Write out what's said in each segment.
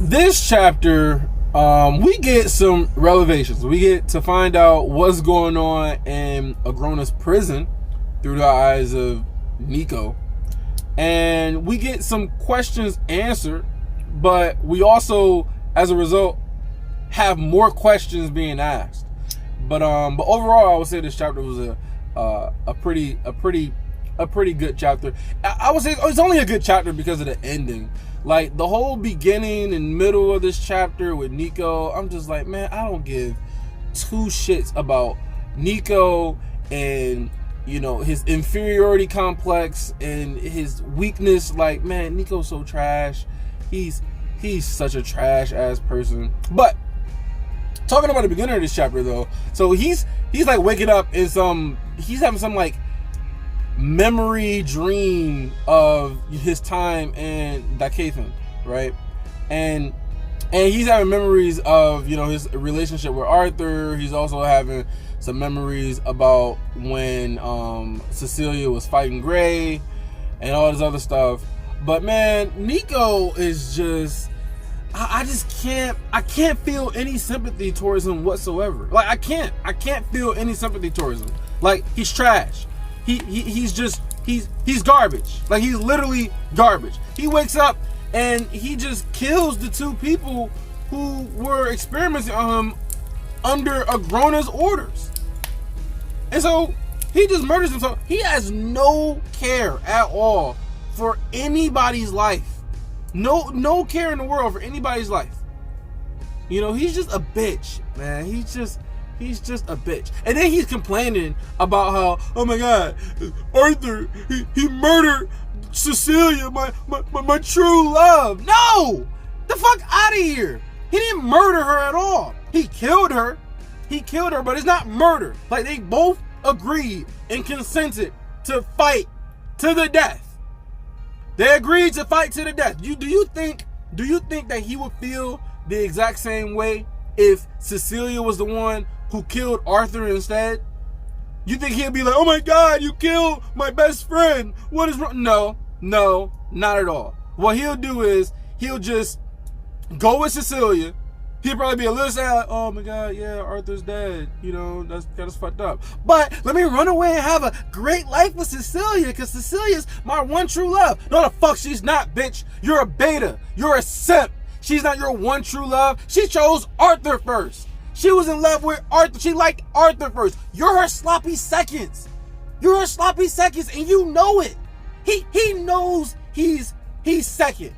this chapter, we get some revelations. We get to find out what's going on in Agrona's prison through the eyes of Nico. And we get some questions answered, but we also, as a result, have more questions being asked. But overall, I would say this chapter was a pretty good chapter. I would say it's only a good chapter because of the ending. Like, the whole beginning and middle of this chapter with Nico, I'm just like, man, I don't give two shits about Nico and, you know, his inferiority complex and his weakness. Like, man, Nico's so trash. He's such a trash ass person. But talking about the beginning of this chapter though, so he's like waking up in he's having some like memory dream of his time in Dakathan, right? And he's having memories of, you know, his relationship with Arthur. He's also having some memories about when Cecilia was fighting Gray and all this other stuff. But man, Nico is just, I can't feel any sympathy towards him whatsoever. Like, I can't feel any sympathy towards him. Like, he's trash. He's garbage. Like, he's literally garbage. He wakes up and he just kills the two people who were experimenting on him under Agrona's orders. And so he just murders himself. He has no care at all for anybody's life. No care in the world for anybody's life. You know, he's just a bitch, man. He's just a bitch. And then he's complaining about how, oh my God, Arthur, he murdered Cecilia, my true love. No! The fuck out of here. He didn't murder her at all. He killed her, but it's not murder. Like, they both agreed and consented to fight to the death. They agreed to fight to the death. Do you think that he would feel the exact same way if Cecilia was the one who killed Arthur instead? You think he'd be like, oh my God, you killed my best friend. What is wrong? No, not at all. What he'll do is he'll just go with Cecilia. He'll probably be a little sad, like, oh my God, yeah, Arthur's dead. You know, that's fucked up. But let me run away and have a great life with Cecilia, because Cecilia's my one true love. No, the fuck she's not, bitch. You're a beta. You're a simp. She's not your one true love. She chose Arthur first. She was in love with Arthur. She liked Arthur first. You're her sloppy seconds. You're her sloppy seconds, and you know it. He knows he's second.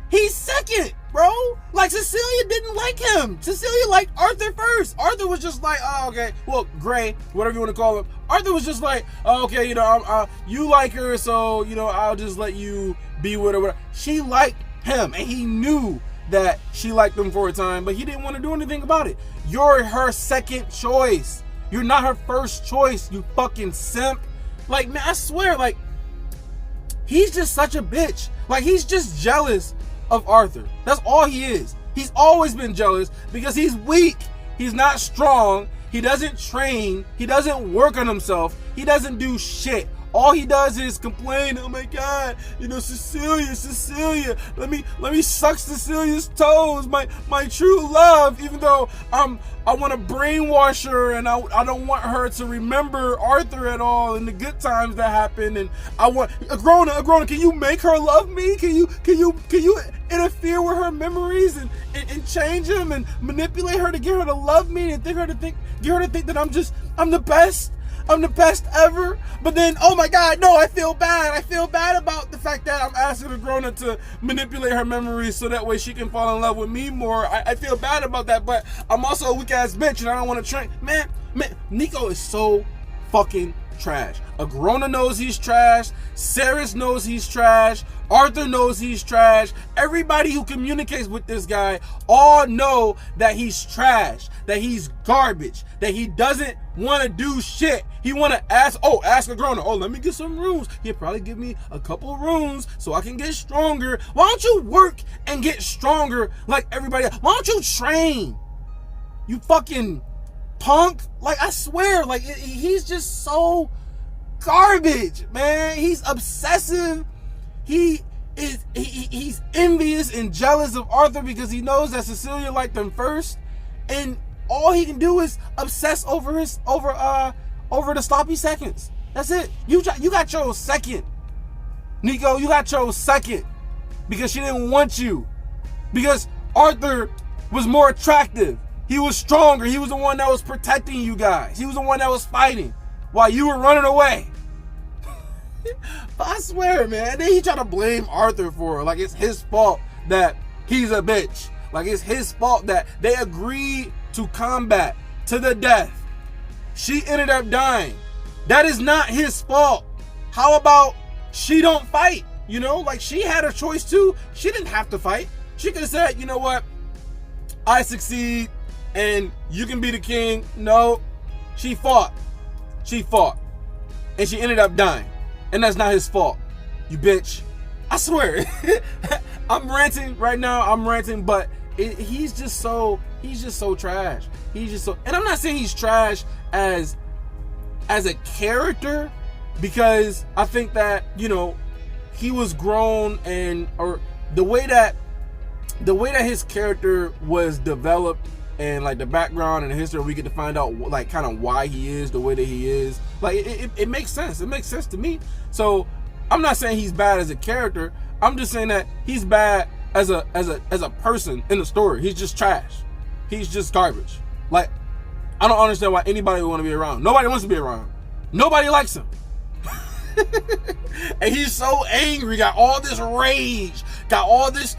He's second, bro. Like, Cecilia didn't like him. Cecilia liked Arthur first. Arthur was just like, oh, okay. Well, Gray, whatever you want to call him. Arthur was just like, oh, okay, you know, you like her, so, you know, I'll just let you be with her. Whatever. She liked him, and he knew that she liked him for a time, but he didn't want to do anything about it. You're her second choice. You're not her first choice, you fucking simp. Like, man, I swear, like, he's just such a bitch. Like, he's just jealous of Arthur. That's all he is. He's always been jealous because he's weak. He's not strong. He doesn't train. He doesn't work on himself. He doesn't do shit. All he does is complain, oh my God, you know, Cecilia, let me suck Cecilia's toes, my true love, even though I want to brainwash her and I don't want her to remember Arthur at all and the good times that happened, and I want Agrona, can you make her love me? Can you interfere with her memories and change them and manipulate her to get her to love me and get her to think that I'm the best? I'm the best ever. But then, oh my God, no, I feel bad. I feel bad about the fact that I'm asking Agrona to manipulate her memories so that way she can fall in love with me more. I feel bad about that, but I'm also a weak ass bitch and I don't want to train. Man, Nico is so fucking trash. Agrona knows he's trash. Ceres knows he's trash. Arthur knows he's trash. Everybody who communicates with this guy all know that he's trash, that he's garbage, that he doesn't want to do shit. He want to ask Agrona, oh, let me get some runes. He'll probably give me a couple runes so I can get stronger. Why don't you work and get stronger like everybody else? Why don't you train? You fucking punk. Like, I swear, like, he's just so garbage, man. He's obsessive. He he's envious and jealous of Arthur because he knows that Cecilia liked him first, and all he can do is obsess over the sloppy seconds. That's it. You got chose second, Nico. You got chose second because she didn't want you, because Arthur was more attractive. He was stronger. He was the one that was protecting you guys. He was the one that was fighting while you were running away. I swear, man. Then he tried to blame Arthur for it. Like it's his fault that he's a bitch. Like it's his fault that they agreed to combat to the death. She ended up dying. That is not his fault. How about she don't fight? You know, like she had her choice too. She didn't have to fight. She could have said, you know what? I succeed and you can be the king. No, she fought. She fought. And she ended up dying. And that's not his fault. You bitch. I swear. I'm ranting right now. I'm ranting, but he's just so trash. He's just so, and I'm not saying he's trash as a character, because I think that, you know, he was grown, and or the way that his character was developed, and like the background and the history, we get to find out like kind of why he is the way that he is. Like it makes sense. It makes sense to me. So I'm not saying he's bad as a character. I'm just saying that he's bad as a person in the story. He's just trash. He's just garbage. Like, I don't understand why anybody would want to be around. Nobody wants to be around. Nobody likes him. And he's so angry, got all this rage, got all this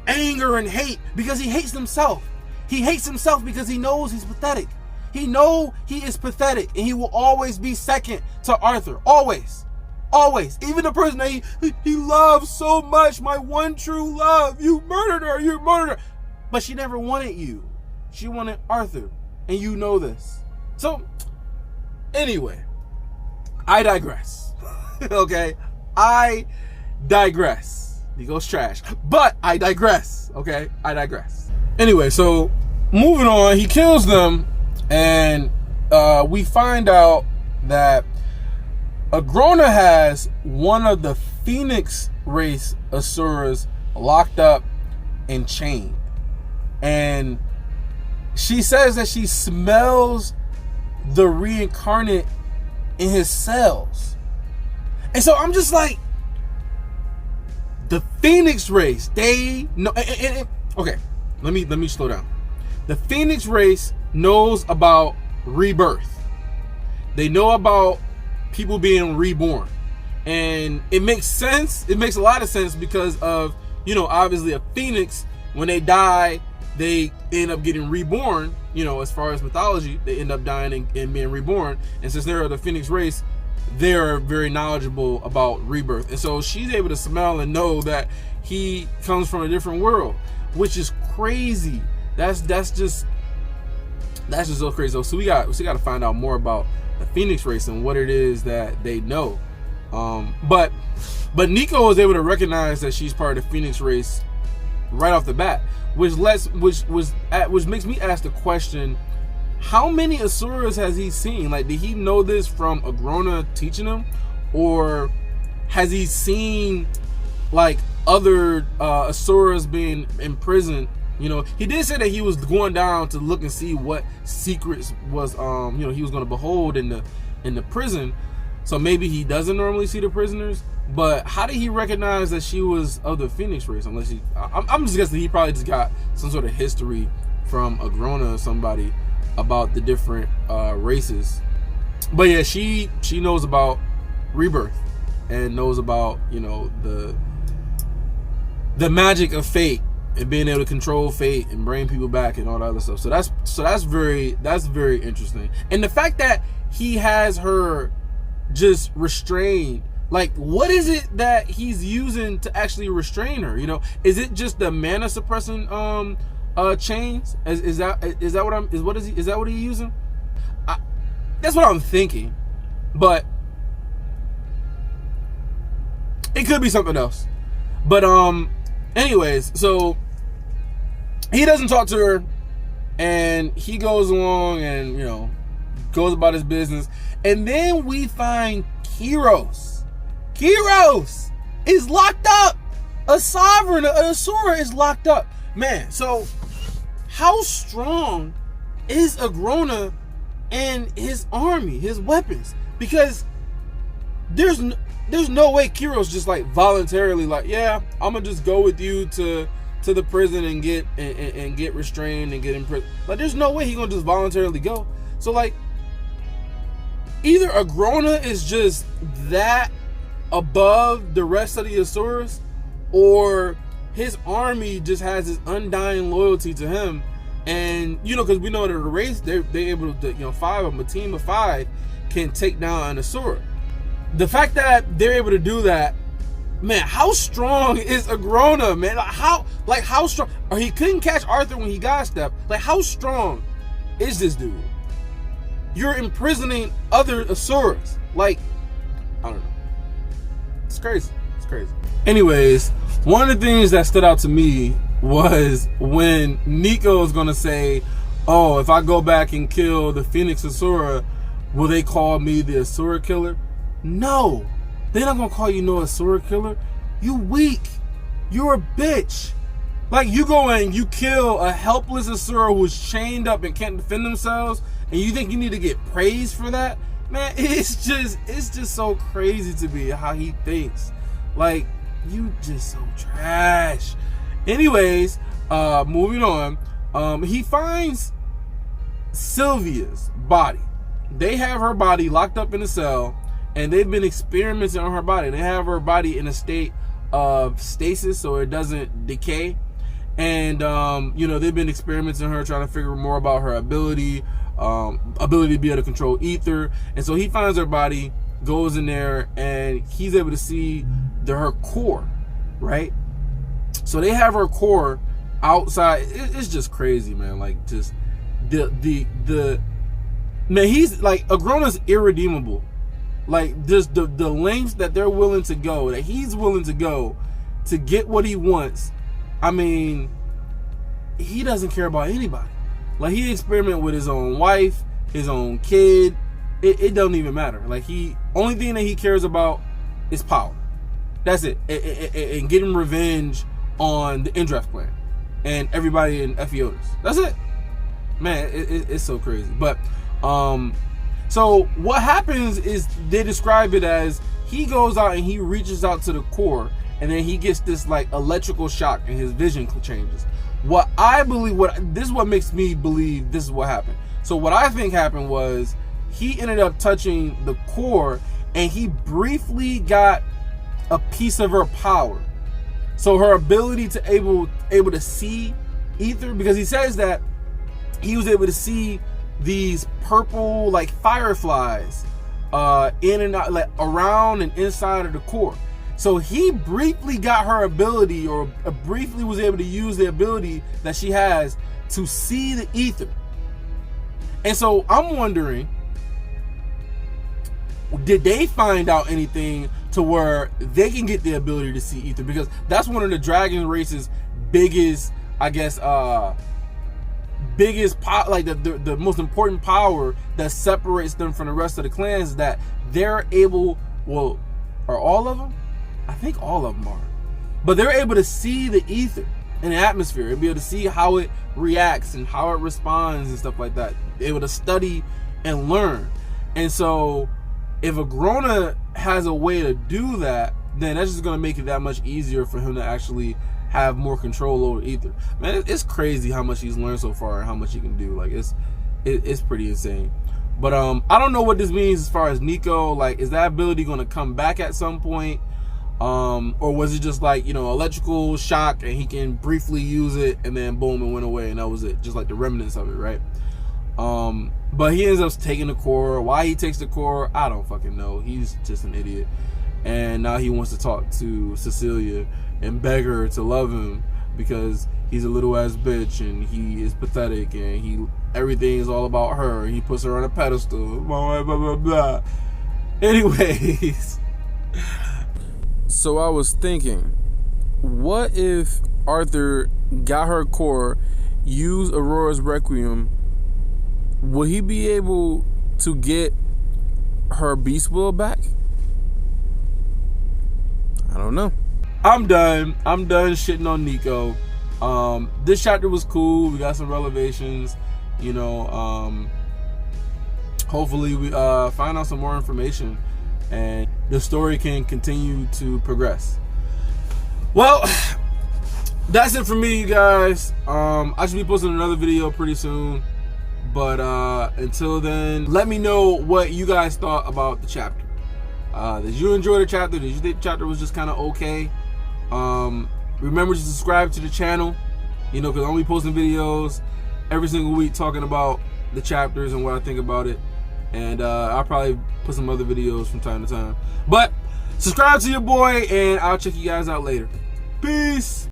anger and hate because he hates himself. He hates himself because he knows he's pathetic. He knows he is pathetic, and he will always be second to Arthur. Always. Always. Even the person that he loves so much, my one true love. You murdered her. You murdered her. But she never wanted you. She wanted Arthur. And you know this. So, anyway, I digress. Okay? I digress. He goes trash. But I digress. Okay? I digress. Anyway, so moving on, he kills them, and we find out that Agrona has one of the Phoenix race Asuras locked up and chained. And she says that she smells the reincarnate in his cells. And so I'm just like, the Phoenix race, they know. Okay, let me slow down. The Phoenix race knows about rebirth. They know about people being reborn. And it makes sense. It makes a lot of sense because of, you know, obviously a Phoenix, when they die, they end up getting reborn. You know, as far as mythology, they end up dying and being reborn. And since they're the Phoenix race, they're very knowledgeable about rebirth. And so she's able to smell and know that he comes from a different world, which is crazy. That's just so crazy. So we got to find out more about the Phoenix race and what it is that they know. But Nico was able to recognize that she's part of the Phoenix race right off the bat, which makes me ask the question: how many Asuras has he seen? Like, did he know this from Agrona teaching him, or has he seen like other Asuras being imprisoned? You know, he did say that he was going down to look and see what secrets was, you know, he was going to behold in the prison. So maybe he doesn't normally see the prisoners. But how did he recognize that she was of the Phoenix race? Unless I'm just guessing he probably just got some sort of history from Agrona or somebody about the different races. But yeah, she knows about rebirth and knows about, you know, the magic of fate and being able to control fate and bring people back and all that other stuff. So that's very interesting. And the fact that he has her just restrained, like, what is it that he's using to actually restrain her? You know, is it just the mana suppressing chains? Is that what he's using? That's what I'm thinking, but it could be something else. But anyways, so he doesn't talk to her, and he goes along and, you know, goes about his business, and then we find Kiros. is locked up. A sovereign, an Asura is locked up. Man, so how strong is Agrona and his army, his weapons? Because there's no way Kiros just like voluntarily like, yeah, I'm gonna just go with you to the prison and get restrained and get in prison. Like, there's no way he's gonna just voluntarily go. So like, either Agrona is just that above the rest of the Asuras, or his army just has this undying loyalty to him. And because we know that the race, they're able to, 5 of them, a team of 5 can take down an Asura. The fact that they're able to do that, man, how strong is Agrona, man? How strong? Or he couldn't catch Arthur when he got stepped. Like, how strong is this dude? You're imprisoning other Asuras. Like, I don't know. It's crazy. It's crazy. Anyways, one of the things that stood out to me was when Nico is gonna say, "Oh, if I go back and kill the Phoenix Asura, will they call me the Asura killer?" No, they're not gonna call you no Asura killer. You weak. You're a bitch. Like, you go and you kill a helpless Asura who's chained up and can't defend themselves, and you think you need to get praised for that? Man, it's just so crazy to me how he thinks. Like, you just so trash. Anyways, moving on. He finds Sylvia's body. They have her body locked up in a cell, and they've been experimenting on her body. They have her body in a state of stasis so it doesn't decay. And, they've been experimenting on her, trying to figure more about her ability to be able to control ether. And so he finds her body, goes in there, and he's able to see her core, right? So they have her core outside. It's just crazy, man. Like, just the man, he's like, Agrona's irredeemable. Like, just the lengths that they're willing to go, that he's willing to go to get what he wants. I mean, he doesn't care about anybody. Like, he experiment with his own wife, his own kid. It doesn't even matter. Like, only thing that he cares about is power. That's it. And getting revenge on the Indrath clan and everybody in Ephiodus. That's it. Man, it's so crazy. But so what happens is they describe it as he goes out and he reaches out to the core, and then he gets this like electrical shock and his vision changes. This is what makes me believe this is what happened. So what I think happened was he ended up touching the core, and he briefly got a piece of her power. So her ability to able to see ether, because he says that he was able to see these purple like fireflies in and out, like around and inside of the core. So he briefly got her ability, or briefly was able to use the ability that she has to see the ether. And so I'm wondering, did they find out anything to where they can get the ability to see ether? Because that's one of the dragon race's biggest, I guess, like the most important power that separates them from the rest of the clans, is that they're able, well, are all of them? I think all of them are. But they're able to see the ether in the atmosphere and be able to see how it reacts and how it responds and stuff like that. They're able to study and learn. And so if Agrona has a way to do that, then that's just going to make it that much easier for him to actually have more control over ether. Man, it's crazy how much he's learned so far and how much he can do. Like, it's pretty insane. But I don't know what this means as far as Nico. Like, is that ability going to come back at some point? Or was it just like, electrical shock and he can briefly use it and then boom, it went away and that was it, just like the remnants of it, right? But he ends up taking the core. Why he takes the core, I don't fucking know. He's just an idiot. And now he wants to talk to Cecilia and beg her to love him because he's a little ass bitch and he is pathetic and everything is all about her. He puts her on a pedestal. Blah, blah, blah, blah. Anyways. So I was thinking, what if Arthur got her core, used Aurora's Requiem? Will he be able to get her Beast Will back? I don't know. I'm done shitting on Nico. This chapter was cool. We got some revelations. You know, hopefully we find out some more information and the story can continue to progress. Well, that's it for me, you guys. I should be posting another video pretty soon. But until then, let me know what you guys thought about the chapter. Did you enjoy the chapter? Did you think the chapter was just kind of okay? Remember to subscribe to the channel, you know, because I'm be posting videos every single week talking about the chapters and what I think about it. And I'll probably put some other videos from time to time. But subscribe to your boy, and I'll check you guys out later. Peace.